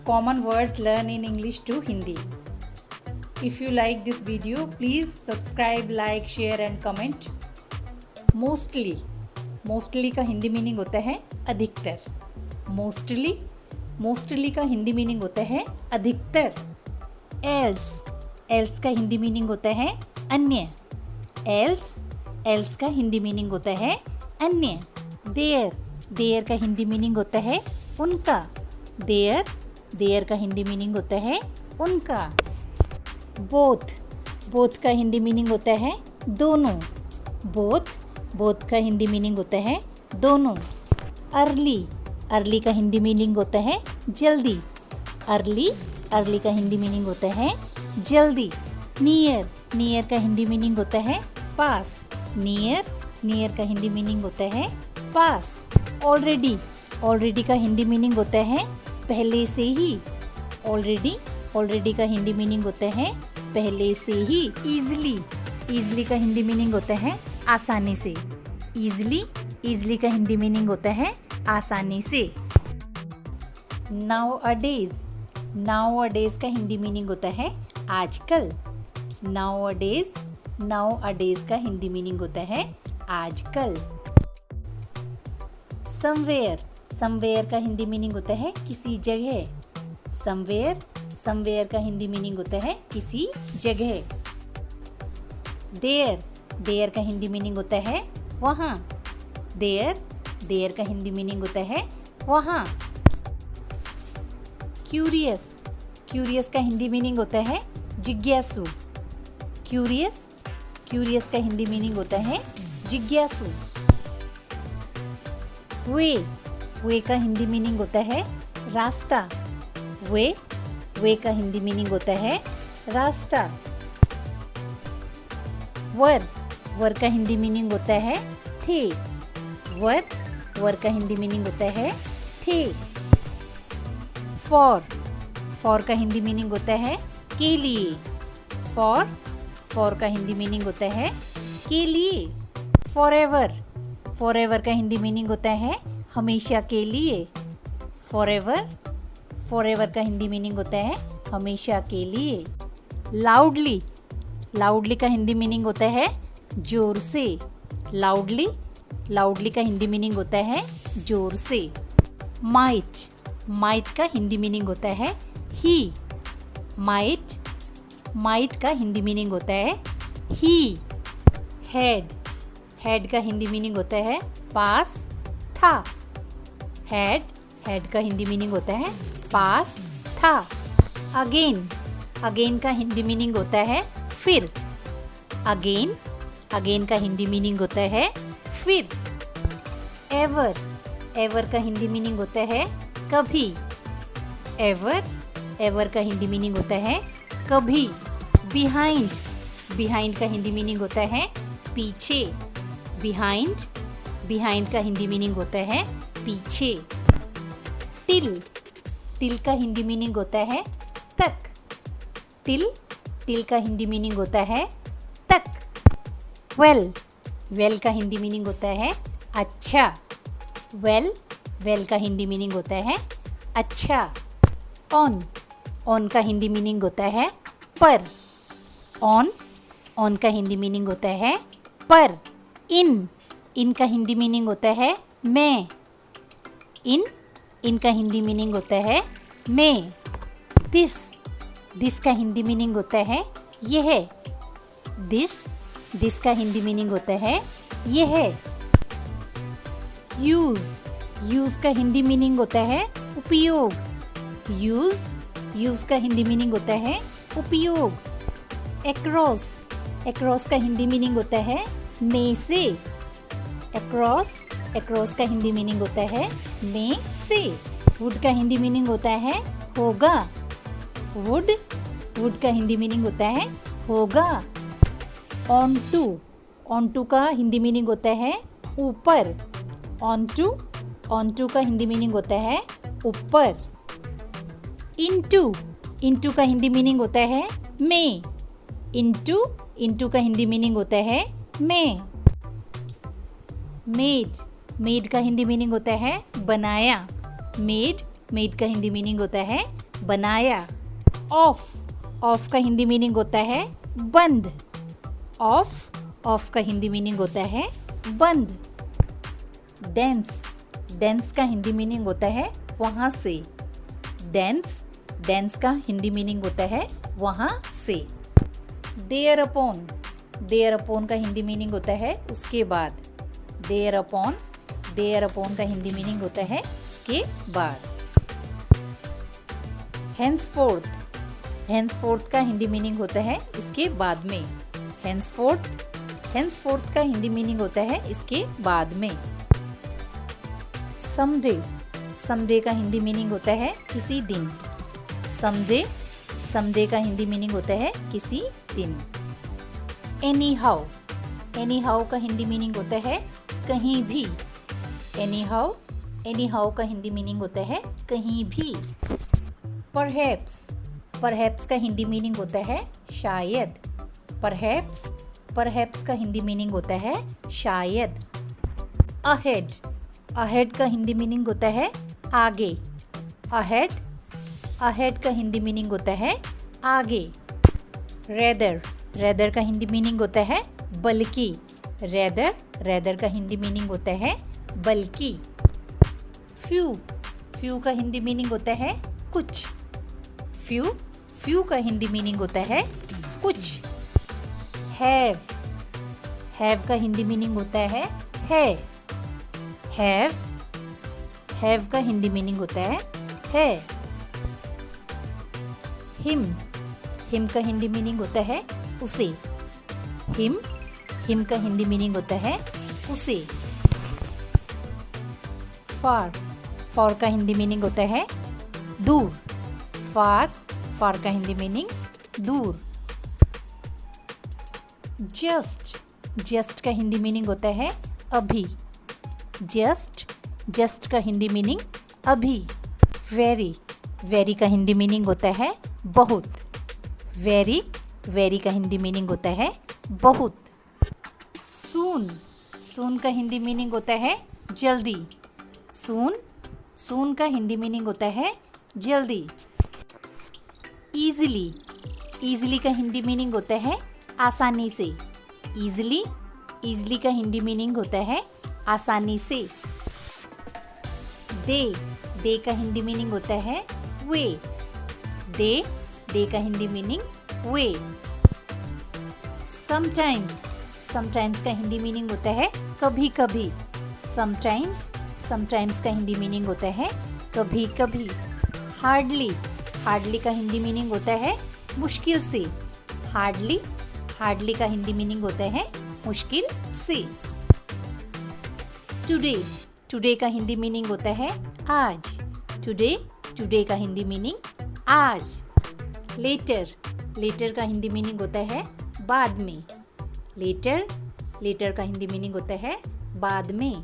common words learn in English to Hindi. If you like this video, please subscribe, like, share and comment. Mostly का Hindi meaning होता है अधिकतर. Mostly का Hindi meaning होता है अधिकतर. Else का हिंदी मीनिंग होता है अन्य. Else का हिंदी मीनिंग होता है अन्य. There का हिंदी मीनिंग होता है उनका. There का हिंदी मीनिंग होता है उनका. Both का हिंदी मीनिंग होता है दोनों. Both का हिंदी मीनिंग होता है दोनों. Early का हिंदी मीनिंग होता है जल्दी. Early का हिंदी मीनिंग होता है जल्दी. Near का हिंदी मीनिंग होता है पास. Near का हिंदी मीनिंग होता है पास. Already का हिंदी मीनिंग होता है पहले से ही. Already का हिंदी मीनिंग होता है पहले से ही. Easily का हिंदी मीनिंग होता है आसानी से. Easily का हिंदी मीनिंग होता है आसानी से. Nowadays का हिंदी मीनिंग होता है आजकल. Nowadays का हिंदी मीनिंग होता है आजकल. Somewhere का हिंदी मीनिंग होता है किसी जगह. Somewhere का हिंदी मीनिंग होता है किसी जगह. There का हिंदी मीनिंग होता है वहाँ. There का हिंदी मीनिंग होता है वहाँ. Curious का हिंदी मीनिंग होता है जिज्ञासु. Curious का हिंदी मीनिंग होता है जिज्ञासु. Way का हिंदी मीनिंग होता है रास्ता. Way का हिंदी मीनिंग होता है रास्ता. वर का हिंदी मीनिंग होता है थे. वर का हिंदी मीनिंग होता है थे. फॉर का हिंदी मीनिंग होता है के लिए. फॉर का हिंदी मीनिंग होता है के लिए. फॉरएवर का हिंदी मीनिंग होता है हमेशा के लिए. फॉरएवर का हिंदी मीनिंग होता है हमेशा के लिए. लाउडली का हिंदी मीनिंग होता है जोर से. लाउडली का हिंदी मीनिंग होता है जोर से. माइट का हिंदी मीनिंग होता है ही. माइट का हिंदी मीनिंग होता है ही. हेड का हिंदी मीनिंग होता है पास था. हेड का हिंदी मीनिंग होता है पास था. अगेन का हिंदी मीनिंग होता है फिर. अगेन का हिंदी मीनिंग होता है फिर. एवर का हिंदी मीनिंग होता है कभी. एवर का हिंदी मीनिंग होता है कभी. बिहाइंड का हिंदी मीनिंग होता है पीछे. बिहाइंड का हिंदी मीनिंग होता है पीछे. टिल का हिंदी मीनिंग होता है तक. टिल का हिंदी मीनिंग होता है तक. वेल का हिंदी मीनिंग होता है अच्छा. वेल का हिंदी मीनिंग होता है अच्छा. ऑन का हिंदी मीनिंग होता है पर. ऑन का हिंदी मीनिंग होता है पर. इन का हिंदी मीनिंग होता है मैं. इन का हिंदी मीनिंग होता है मैं. दिस का हिंदी मीनिंग होता है यह. दिस का हिंदी मीनिंग होता है यह. यूज का हिंदी मीनिंग होता है उपयोग. यूज का हिंदी मीनिंग होता है उपयोग. एक्रॉस का हिंदी मीनिंग होता है में से. एक्रॉस का हिंदी मीनिंग होता है में से. वुड का हिंदी मीनिंग होता है होगा. वुड का हिंदी मीनिंग होता है होगा. ऑन टू का हिंदी मीनिंग होता है ऊपर. ऑन टू का हिंदी मीनिंग होता है ऊपर. इनटू का हिंदी मीनिंग होता है में. इनटू का हिंदी मीनिंग होता है में. मेड का हिंदी मीनिंग होता है बनाया. मेड का हिंदी मीनिंग होता है बनाया। ऑफ का हिंदी मीनिंग होता है बंद। ऑफ का हिंदी मीनिंग होता है बंद। डेंस का हिंदी मीनिंग होता है वहाँ से। डेंस का हिंदी मीनिंग होता है वहाँ से। देयर अपॉन का हिंदी मीनिंग होता है उसके बाद। देयर अपॉन का हिंदी मीनिंग होता है उसके बाद। हैंसफोर्थ का हिंदी मीनिंग होता है इसके बाद में। हैंसफोर्थ का हिंदी मीनिंग होता है इसके बाद में। समडे का हिंदी मीनिंग होता है किसी दिन। समडे का हिंदी मीनिंग होता है किसी दिन। एनीहाउ का हिंदी मीनिंग होता है कहीं भी। एनीहाउ का हिंदी मीनिंग होता है कहीं भी। परहैप्स का हिंदी मीनिंग होता है शायद। परहैप्स का हिंदी मीनिंग होता है शायद। अहेड का हिंदी मीनिंग होता है आगे। अहेड का हिंदी मीनिंग होता है आगे। रेदर का हिंदी मीनिंग होता है बल्कि। रेदर का हिंदी मीनिंग होता है बल्कि। फ्यू का हिंदी मीनिंग होता है कुछ। फ्यू का हिंदी मीनिंग होता है कुछ। हैव का हिंदी मीनिंग होता है हैव का हिंदी मीनिंग होता है। हिम का हिंदी मीनिंग होता है उसे। हिम का हिंदी मीनिंग होता है उसे। फार का हिंदी मीनिंग होता है दूर। फार का हिंदी मीनिंग दूर। जस्ट का हिंदी मीनिंग होता है अभी। जस्ट का हिंदी मीनिंग अभी। वेरी का हिंदी मीनिंग होता है बहुत। वेरी का हिंदी मीनिंग होता है बहुत। सून का हिंदी मीनिंग होता है जल्दी। सून का हिंदी मीनिंग होता है जल्दी। ईजिली का हिंदी मीनिंग होता है आसानी से। ईजिली का हिंदी मीनिंग होता है आसानी से। दे का हिंदी मीनिंग होता है वे। दे का हिंदी मीनिंग वे। समटाइम्स का हिंदी मीनिंग होता है कभी कभी। समटाइम्स का हिंदी मीनिंग होता है कभी कभी। हार्डली का हिंदी मीनिंग होता है मुश्किल से। हार्डली का हिंदी मीनिंग होता है मुश्किल से। टुडे का हिंदी मीनिंग होता है आज। टुडे का हिंदी मीनिंग आज। लेटर का हिंदी मीनिंग होता है बाद में। लेटर का हिंदी मीनिंग होता है बाद में।